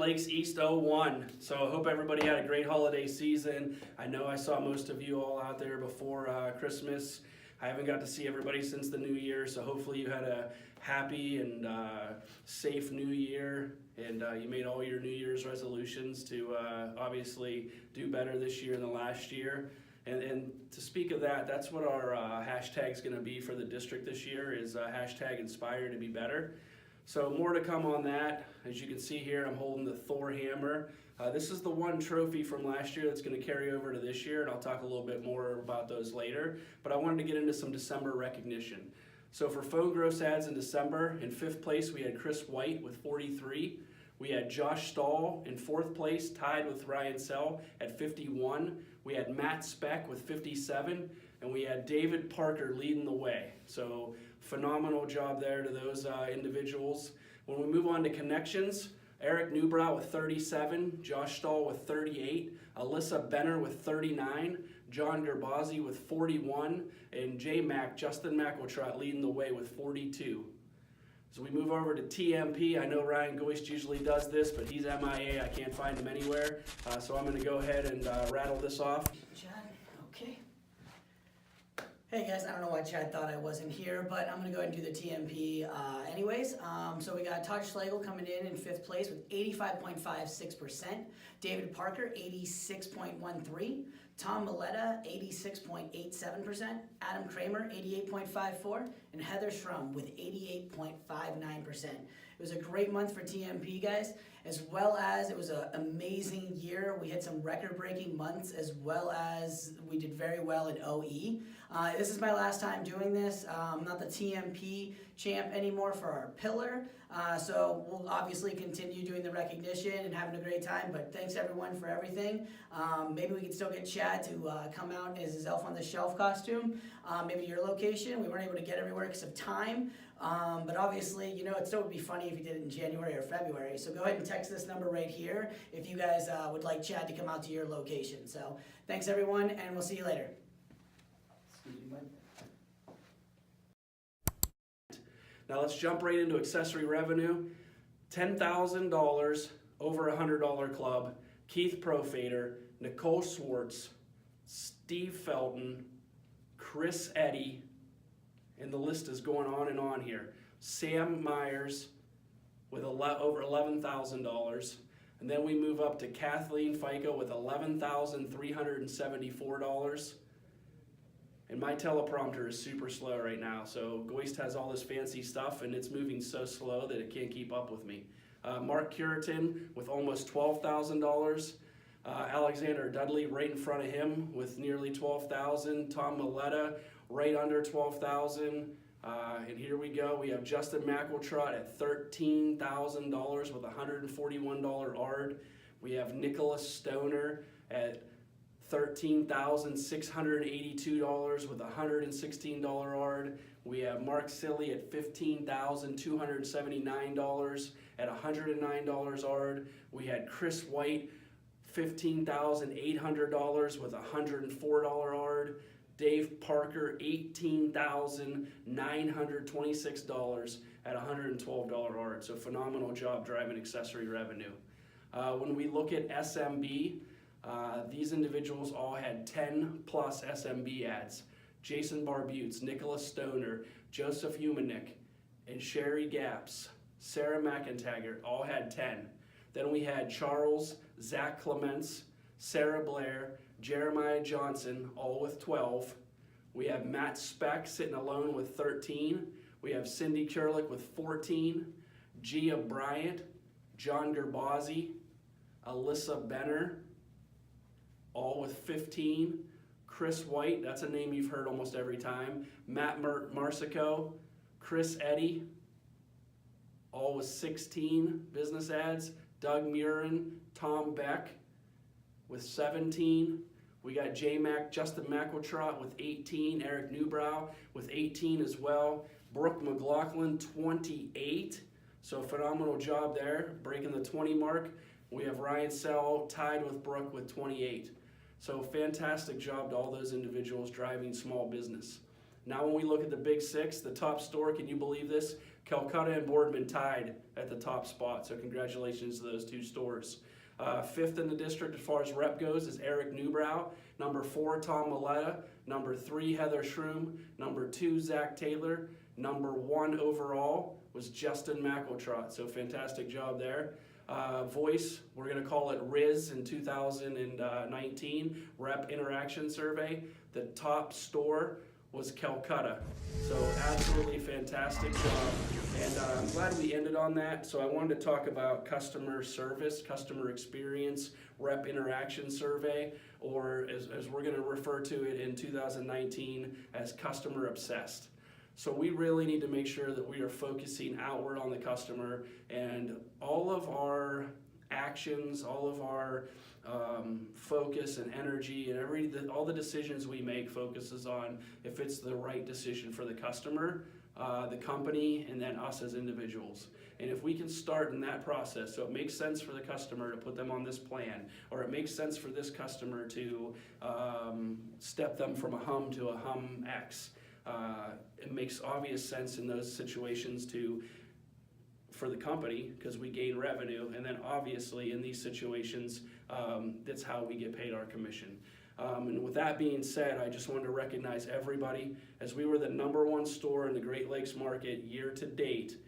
Lakes East 01. So I hope everybody had a great holiday season. I know I saw most of you all out there before Christmas. I haven't got to see everybody since the new year, so hopefully you had a happy and safe new year, and you made all your New Year's resolutions to obviously do better this year than last year. And to speak of that, that's what our hashtag is going to be for the district this year, is hashtag inspire to be better. So more to come on that. As you can see here, I'm holding the Thor hammer. This is the one trophy from last year that's going to carry over to this year, and I'll talk a little bit more about those later. But I wanted to get into some December recognition. So for phone gross ads in December, in 5th place we had Chris White with 43. We had Josh Stahl in 4th place, tied with Ryan Sell at 51. We had Matt Speck with 57, and we had David Parker leading the way. So phenomenal job there to those individuals. When we move on to connections, Eric Newbrow with 37, Josh Stahl with 38, Alyssa Benner with 39, John Gerbazi with 41, and Justin McEltrott leading the way with 42. So we move over to TMP. I know Ryan Goist usually does this, but he's MIA. I can't find him anywhere. So I'm going to go ahead and rattle this off. Chad, okay. Hey guys, I don't know why Chad thought I wasn't here, but I'm going to go ahead and do the TMP anyways. So we got Todd Schlegel coming in 5th place with 85.56%. David Parker, 86.13%. Tom Milletta, 86.87%. Adam Kramer, 88.54%. And Heather Schrum with 88.59%. It was a great month for TMP, guys, as well as it was an amazing year. We had some record-breaking months, as well as we did very well in OE. This is my last time doing this. I'm not the TMP champ anymore for our pillar, so we'll obviously continue doing the recognition and having a great time, but thanks everyone for everything. Maybe we can still get Chad to come out as his Elf on the Shelf costume, maybe your location. We weren't able to get everywhere because of time, but obviously, you know, it still would be funny if you did it in January or February, so go ahead and text this number right here if you guys would like Chad to come out to your location. So thanks everyone, and we'll see you later. Now let's jump right into accessory revenue. $10,000 over $100 club. Keith Profader, Nicole Swartz, Steve Felton, Chris Eddy, and the list is going on and on here. Sam Myers with over $11,000. And then we move up to Kathleen FICO with $11,374. And my teleprompter is super slow right now, so Goist has all this fancy stuff and it's moving so slow that it can't keep up with me. Mark Curitin with almost $12,000. Alexander Dudley right in front of him with nearly $12,000. Tom Milletta right under $12,000. And here we go. We have Justin McEltrott at $13,000 with $141 ARD. We have Nicholas Stoner at $13,682 with $116 ARD. We have Mark Silly at $15,279 at $109 ARD. We had Chris White, $15,800 with $104 ARD. Dave Parker, $18,926 at $112 ARD. So phenomenal job driving accessory revenue. When we look at SMB, these individuals all had 10 plus SMB ads. Jason Barbutes, Nicholas Stoner, Joseph Humanick, and Sherry Gaps, Sarah McIntaggart all had 10. Then we had Charles, Zach Clements, Sarah Blair, Jeremiah Johnson, all with 12. We have Matt Speck sitting alone with 13. We have Cindy Kurlick with 14. Gia Bryant, John Gerbazi, Alyssa Benner, all with 15. Chris White, that's a name you've heard almost every time. Matt Marsico, Chris Eddy, all with 16 business ads. Doug Murin, Tom Beck with 17. We got Justin McEltrott with 18. Eric Newbrow with 18 as well. Brooke McLaughlin, 28. So phenomenal job there, breaking the 20 mark. We have Ryan Sell tied with Brooke with 28. So fantastic job to all those individuals driving small business. Now when we look at the Big Six, the top store, can you believe this? Calcutta and Boardman tied at the top spot, so congratulations to those two stores. Fifth in the district as far as rep goes is Eric Newbrow. Number 4, Tom Maletta. Number 3, Heather Shroom. Number 2, Zach Taylor. Number 1 overall was Justin McEltrott, so fantastic job there. Voice, we're going to call it Riz in 2019, Rep Interaction Survey. The top store was Calcutta. So absolutely fantastic job. And I'm glad we ended on that. So I wanted to talk about customer service, customer experience, Rep Interaction Survey, or as we're going to refer to it in 2019 as customer obsessed. So we really need to make sure that we are focusing outward on the customer, and all of our actions, all of our focus and energy and all the decisions we make focuses on if it's the right decision for the customer, the company, and then us as individuals. And if we can start in that process, so it makes sense for the customer to put them on this plan, or it makes sense for this customer to step them from a hum to a hum X. It makes obvious sense in those situations for the company because we gain revenue, and then obviously in these situations that's how we get paid our commission. And with that being said, I just wanted to recognize everybody, as we were the #1 store in the Great Lakes market year to date,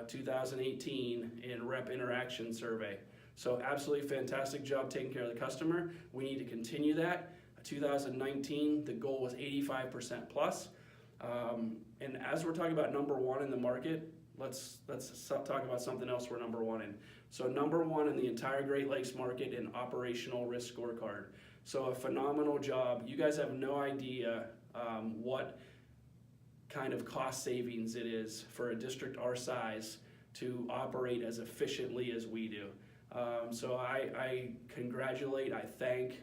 2018 in Rep Interaction Survey. So absolutely fantastic job taking care of the customer. We need to continue that. 2019, the goal was 85% plus. And as we're talking about #1 in the market, let's talk about something else we're #1 in. So #1 in the entire Great Lakes market in operational risk scorecard. So a phenomenal job. You guys have no idea what kind of cost savings it is for a district our size to operate as efficiently as we do. So I congratulate, I thank,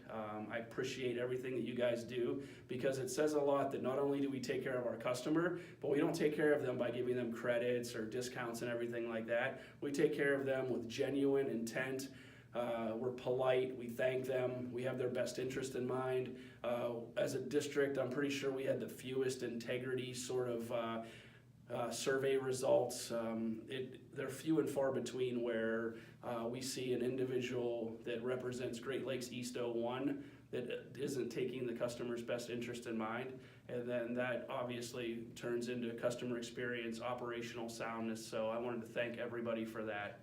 I appreciate everything that you guys do, because it says a lot that not only do we take care of our customer, but we don't take care of them by giving them credits or discounts and everything like that. We take care of them with genuine intent. We're polite, we thank them, we have their best interest in mind. As a district, I'm pretty sure we had the fewest integrity sort of survey results. They're few and far between where we see an individual that represents Great Lakes East 01 that isn't taking the customer's best interest in mind, and then that obviously turns into customer experience, operational soundness. So I wanted to thank everybody for that.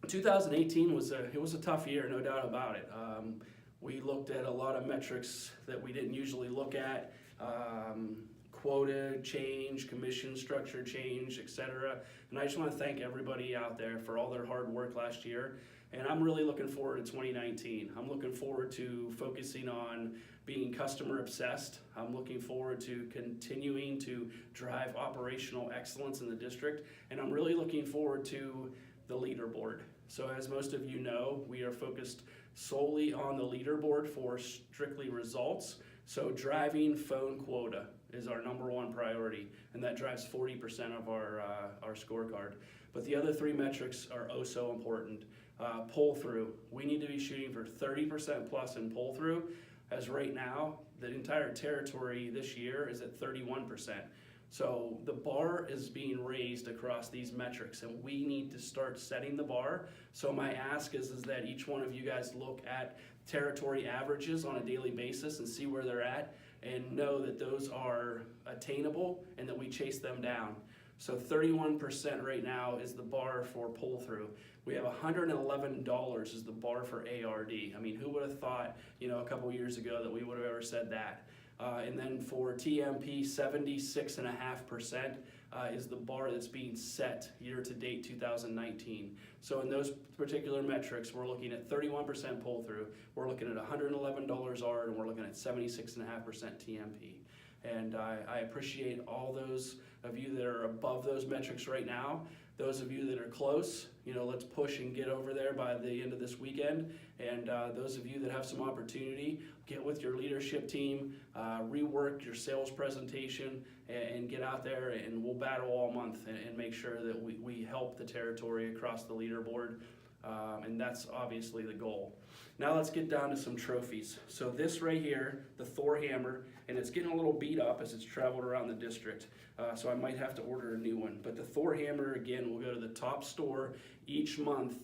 2018 was a tough year, no doubt about it. We looked at a lot of metrics that we didn't usually look at. Quota change, commission structure change, etc. And I just want to thank everybody out there for all their hard work last year. And I'm really looking forward to 2019. I'm looking forward to focusing on being customer obsessed. I'm looking forward to continuing to drive operational excellence in the district. And I'm really looking forward to the leaderboard. So as most of you know, we are focused solely on the leaderboard for strictly results. So driving phone quota is our #1 priority, and that drives 40% of our scorecard. But the other 3 metrics are oh so important. Pull through, we need to be shooting for 30% plus in pull through, as right now the entire territory this year is at 31%. So the bar is being raised across these metrics, and we need to start setting the bar. So my ask is that each one of you guys look at territory averages on a daily basis and see where they're at, and know that those are attainable and that we chase them down. So 31% right now is the bar for pull through. We have $111 is the bar for ARD. I mean, who would have thought, a couple years ago that we would have ever said that? And then for TMP, 76.5% is the bar that's being set year to date 2019. So in those particular metrics, we're looking at 31% pull through, we're looking at $111 ARD, and we're looking at 76.5% TMP. And I appreciate all those of you that are above those metrics right now. Those of you that are close, let's push and get over there by the end of this weekend. And those of you that have some opportunity, get with your leadership team, rework your sales presentation, and get out there, and we'll battle all month and make sure that we help the territory across the leaderboard. and that's obviously the goal. Now let's get down to some trophies. So this right here, the Thor hammer, and it's getting a little beat up as it's traveled around the district, so I might have to order a new one. But the Thor hammer, again, will go to the top store each month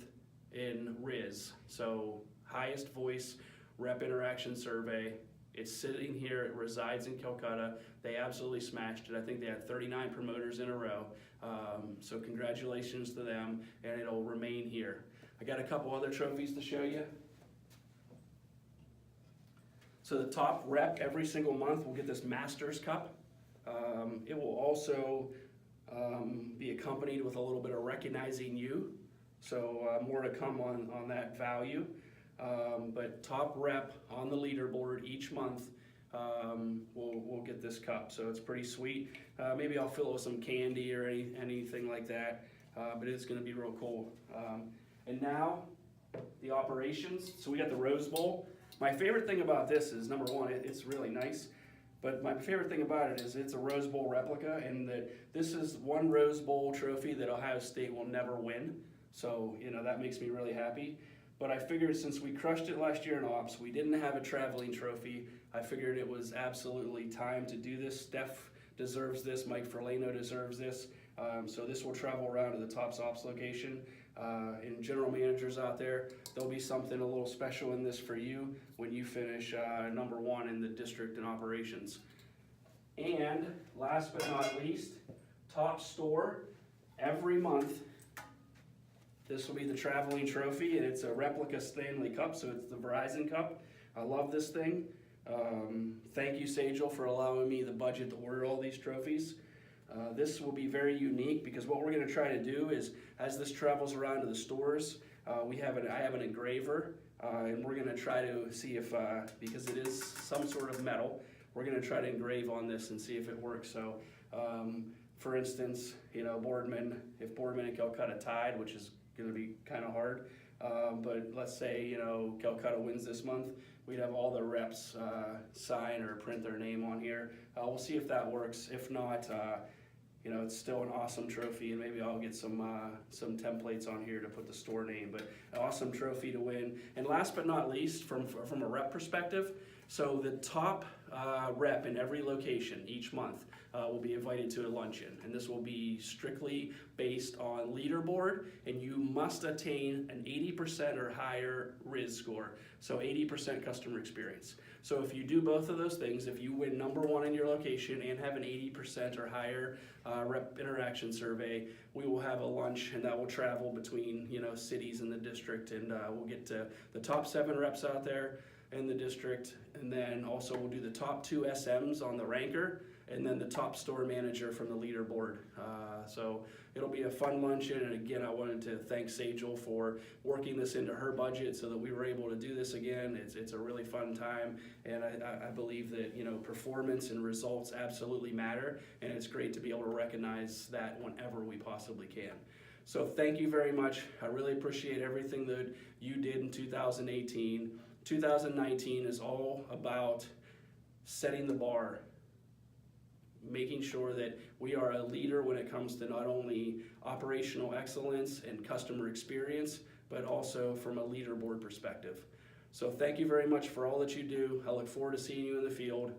in RIS. So highest voice rep interaction survey. It's sitting here, it resides in Calcutta. They absolutely smashed it. I think they had 39 promoters in a row. So congratulations to them, and it'll remain here. I got a couple other trophies to show you. So the top rep every single month will get this Masters Cup. It will also be accompanied with a little bit of recognizing you. So more to come on that value. But top rep on the leaderboard each month will get this cup. So it's pretty sweet. Maybe I'll fill it with some candy or anything like that. But it's going to be real cool. And now the operations. So we got the Rose Bowl. My favorite thing about this is, number one, it's really nice. But my favorite thing about it is it's a Rose Bowl replica, and that this is one Rose Bowl trophy that Ohio State will never win. So, that makes me really happy. But I figured since we crushed it last year in Ops, we didn't have a traveling trophy. I figured it was absolutely time to do this. Steph deserves this. Mike Ferlano deserves this. So this will travel around to the Tops Ops location. And general managers out there, there'll be something a little special in this for you when you finish number one in the district in operations. And last but not least, top store every month. This will be the traveling trophy, and it's a replica Stanley Cup, so it's the Verizon Cup. I love this thing. Thank you, Sajel, for allowing me the budget to order all these trophies. This will be very unique because what we're going to try to do is, as this travels around to the stores, I have an engraver, and we're going to try to see if, because it is some sort of metal, we're going to try to engrave on this and see if it works. So, for instance, Boardman, if Boardman and Calcutta tied, which is going to be kind of hard, but let's say, Calcutta wins this month, we'd have all the reps sign or print their name on here. We'll see if that works. If not, it's still an awesome trophy, and maybe I'll get some templates on here to put the store name, but an awesome trophy to win. And last but not least, from a rep perspective, so the top rep in every location each month will be invited to a luncheon, and this will be strictly based on leaderboard, and you must attain an 80% or higher RIS score, so 80% customer experience. So if you do both of those things, if you win number one in your location and have an 80% or higher rep interaction survey, we will have a lunch, and that will travel between cities in the district, and we'll get to the top 7 reps out there in the district, and then also we'll do the top 2 SMs on the ranker, and then the top store manager from the leaderboard. So it'll be a fun luncheon, and again, I wanted to thank Sajel for working this into her budget so that we were able to do this again. It's a really fun time, and I believe that performance and results absolutely matter, and it's great to be able to recognize that whenever we possibly can. So thank you very much. I really appreciate everything that you did in 2018. 2019 is all about setting the bar, making sure that we are a leader when it comes to not only operational excellence and customer experience, but also from a leaderboard perspective. So thank you very much for all that you do. I look forward to seeing you in the field.